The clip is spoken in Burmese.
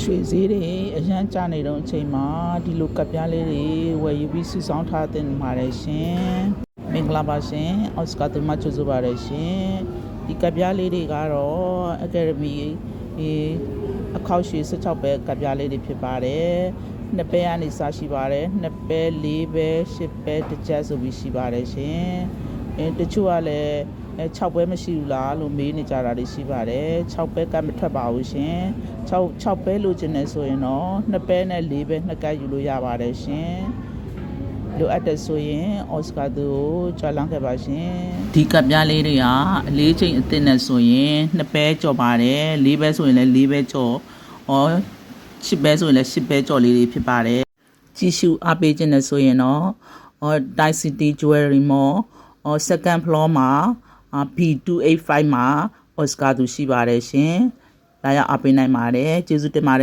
ရွှေဈေးတွေအရန်ကျနေတော့အချိန်မှာဒီလိုကပ်ပြားလေးတွေဝယ်ယူပြီးစုဆောင်းထားတဲ့ပါတယ်ရှင်မင်္ဂလာပါရှင်အော်စကာတူမချူဆိုပါတယ်ရှင်ဒီကပ်ပြားလေးတွေကတော့အကယ်ဒမီအခောက်ရွှေ16ပဲကပ်ပြားလေးတွေဖြစ်ပါတယ်နှစ်ပဲကနေစရှိပါတယ်နှစ်ပဲ၄ပဲ10ပဲတစ်ချက်ဆိုပြီးရှိပါတယ်ရှင်တချို့ကလည်း6ပဲမရှိဘူးလားလို့မေးနေကြတာတွေရှိပါတယ်6ပဲကမထွက်ပါဘူးရှင်6ပဲလိုချင်တယ်ဆိုရင်တော့2ပဲနဲ့4ပဲ2ကပ်ယူလို့ရပါတယ်ရှင်လိုအပ်တဲ့ဆိုရင်အော်စကာသူကိုကြွလန်းခဲ့ပါရှင်ဒီကပ်ပြားလေးတွေကအလေးချိန်အသစ်နဲ့ဆိုရင်2ပဲကြော်ပါတယ်4ပဲဆိုရင်လည်း4ပဲကြော်10ပဲဆိုရင်လည်း10ပဲကြော်လေးတွေဖြစ်ပါတယ်ကြည့်ရှုအားပေးခြင်းနဲ့ဆိုရင်တော့Dye City Jewelry Mall second floor မှာB285 မှာ Oscar သူရှိပါတယ်ရှင်။လာရောက်အားပေးနိုင်ပါတယ်။ကျေးဇူးတင်ပါတယ်